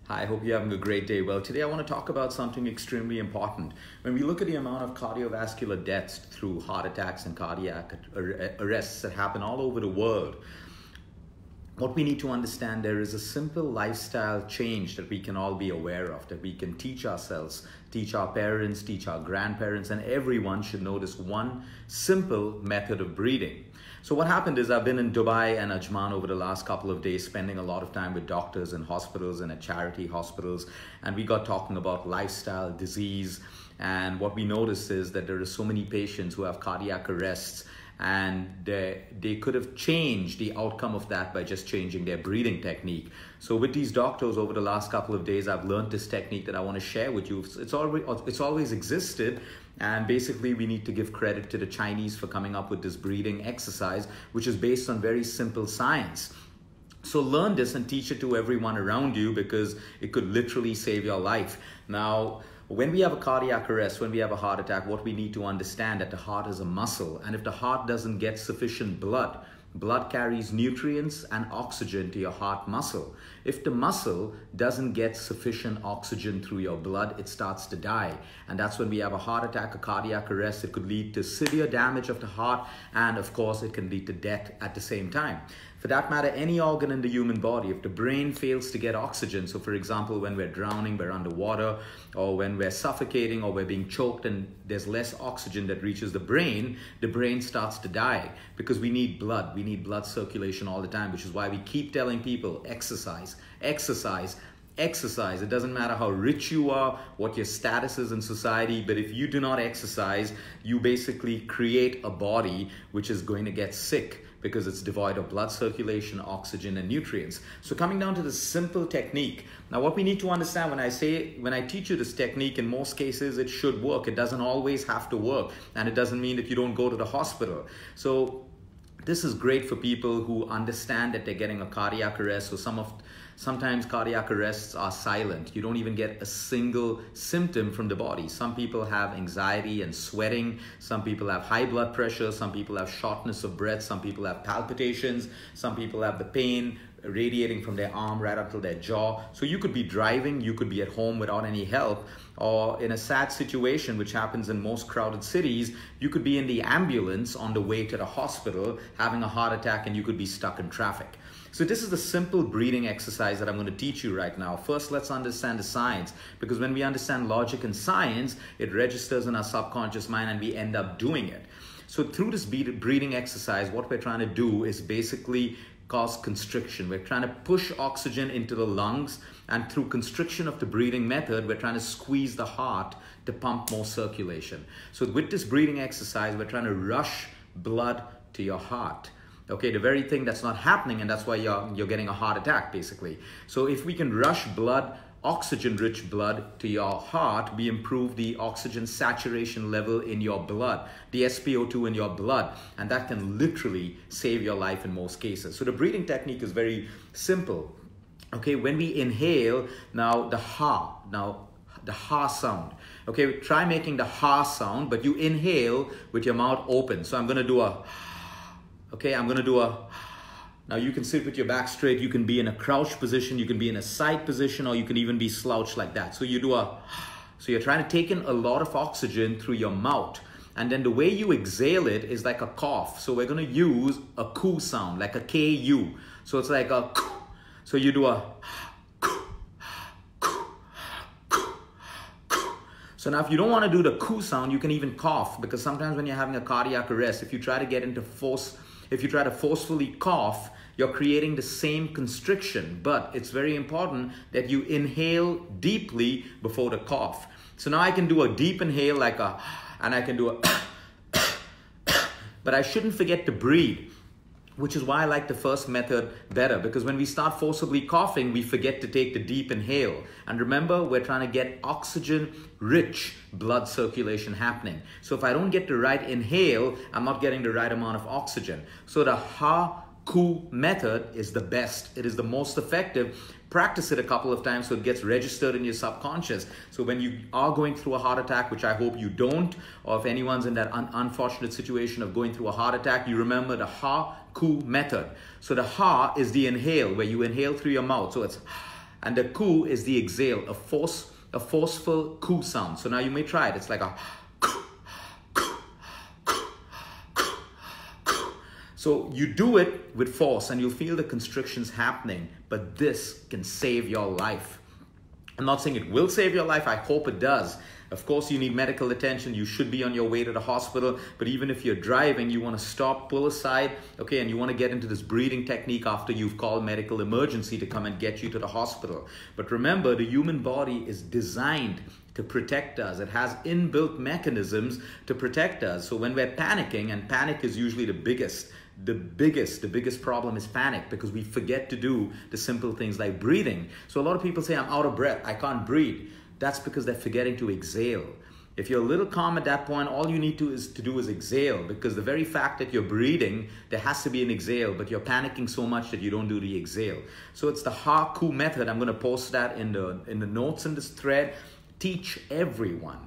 Hi, I hope you're having a great day. Well, today I want to talk about something extremely important. When we look at the amount of cardiovascular deaths through heart attacks and cardiac arrests that happen all over the world, what we need to understand, there is a simple lifestyle change that we can all be aware of, that we can teach ourselves, teach our parents, teach our grandparents, and everyone should know this one simple method of breathing. So what happened is I've been in Dubai and Ajman over the last couple of days, spending a lot of time with doctors in hospitals and at charity hospitals. And we got talking about lifestyle, disease. And what we noticed is that there are so many patients who have cardiac arrests, and they could have changed the outcome of that by just changing their breathing technique. So with these doctors over the last couple of days, I've learned this technique that I want to share with you. It's always existed. And basically, we need to give credit to the Chinese for coming up with this breathing exercise, which is based on very simple science. So learn this and teach it to everyone around you, because it could literally save your life. Now, when we have a cardiac arrest, when we have a heart attack, what we need to understand that the heart is a muscle. And if the heart doesn't get sufficient blood carries nutrients and oxygen to your heart muscle. If the muscle doesn't get sufficient oxygen through your blood, it starts to die. And that's when we have a heart attack, a cardiac arrest. It could lead to severe damage of the heart, and of course it can lead to death at the same time. For that matter, any organ in the human body, if the brain fails to get oxygen, so for example, when we're drowning, we're underwater, or when we're suffocating, or we're being choked and there's less oxygen that reaches the brain starts to die, because we need blood. We need blood circulation all the time, which is why we keep telling people, exercise, exercise, exercise. It doesn't matter how rich you are, what your status is in society, but if you do not exercise, you basically create a body which is going to get sick, because it's devoid of blood circulation, oxygen, and nutrients. So coming down to this simple technique. Now, what we need to understand, when I teach you this technique, in most cases, it should work. It doesn't always have to work. And it doesn't mean that you don't go to the hospital. So this is great for people who understand that they're getting a cardiac arrest. So sometimes cardiac arrests are silent. You don't even get a single symptom from the body. Some people have anxiety and sweating. Some people have high blood pressure. Some people have shortness of breath. Some people have palpitations. Some people have the pain radiating from their arm right up to their jaw. So you could be driving, you could be at home without any help, or in a sad situation, which happens in most crowded cities, you could be in the ambulance on the way to the hospital having a heart attack, and you could be stuck in traffic. So this is the simple breathing exercise that I'm going to teach you right now. First, let's understand the science, because when we understand logic and science, it registers in our subconscious mind and we end up doing it. So through this breathing exercise, what we're trying to do is basically cause constriction. We're trying to push oxygen into the lungs, and through constriction of the breathing method, we're trying to squeeze the heart to pump more circulation. So with this breathing exercise, we're trying to rush blood to your heart. Okay, the very thing that's not happening, and that's why you're getting a heart attack, basically. So if we can rush blood, oxygen-rich blood to your heart, we improve the oxygen saturation level in your blood, the SpO2 in your blood, and that can literally save your life in most cases. So the breathing technique is very simple. Okay, when we inhale, now the ha sound. Okay, try making the ha sound, but you inhale with your mouth open. So I'm going to do a, okay, now you can sit with your back straight, you can be in a crouch position, you can be in a side position, or you can even be slouched like that. So so you're trying to take in a lot of oxygen through your mouth. And then the way you exhale it is like a cough. So we're going to use a ku sound, like a Ku. So it's like a ku. So you do a ku, ku, ku, ku. So now if you don't want to do the ku sound, you can even cough, because sometimes when you're having a cardiac arrest, if you try to forcefully cough, you're creating the same constriction. But it's very important that you inhale deeply before the cough. So now I can do a deep inhale and I can do a but I shouldn't forget to breathe, which is why I like the first method better, because when we start forcibly coughing, we forget to take the deep inhale. And remember, we're trying to get oxygen-rich blood circulation happening. So if I don't get the right inhale, I'm not getting the right amount of oxygen. So the Ha-Ku method is the best. It is the most effective. Practice it a couple of times so it gets registered in your subconscious. So when you are going through a heart attack, which I hope you don't, or if anyone's in that unfortunate situation of going through a heart attack, you remember the Ha-Ku method. So the Ha is the inhale, where you inhale through your mouth. So it's And the ku is the exhale, a forceful ku sound. So now you may try it. It's like a so you do it with force and you'll feel the constrictions happening, but this can save your life. I'm not saying it will save your life. I hope it does. Of course, you need medical attention. You should be on your way to the hospital. But even if you're driving, you want to stop, pull aside, okay, and you want to get into this breathing technique after you've called medical emergency to come and get you to the hospital. But remember, the human body is designed to protect us. It has inbuilt mechanisms to protect us. So when we're panicking, and panic is usually the biggest problem is panic, because we forget to do the simple things like breathing. So a lot of people say, I'm out of breath, I can't breathe. That's because they're forgetting to exhale. If you're a little calm at that point, all you need to do is exhale, because the very fact that you're breathing, there has to be an exhale, but you're panicking so much that you don't do the exhale. So it's the Ha-Ku method. I'm going to post that in the notes in this thread. Teach everyone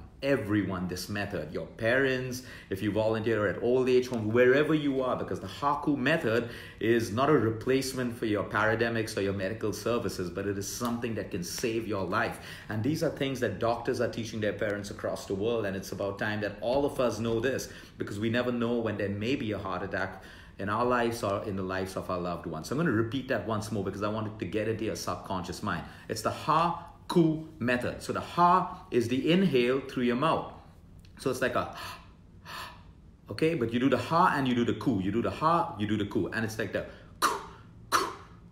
this method, your parents, if you volunteer at old age homes, wherever you are, because the Ha-Ku method is not a replacement for your paramedics or your medical services, but it is something that can save your life. And these are things that doctors are teaching their parents across the world, and it's about time that all of us know this, because we never know when there may be a heart attack in our lives or in the lives of our loved ones. So I'm going to repeat that once more, because I wanted to get into your subconscious mind. It's the Ha-Ku method. So the Ha is the inhale through your mouth. So it's like a, okay, but you do the Ha and you do the Ku. You do the Ha, you do the Ku. And it's like the Ku, Ku,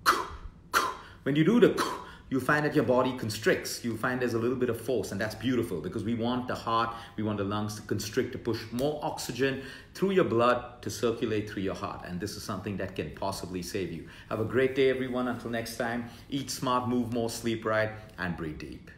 Ku, Ku. When you do the Ku, you find that your body constricts. You find there's a little bit of force, and that's beautiful, because we want the heart, we want the lungs to constrict, to push more oxygen through your blood to circulate through your heart. And this is something that can possibly save you. Have a great day, everyone. Until next time, eat smart, move more, sleep right, and breathe deep.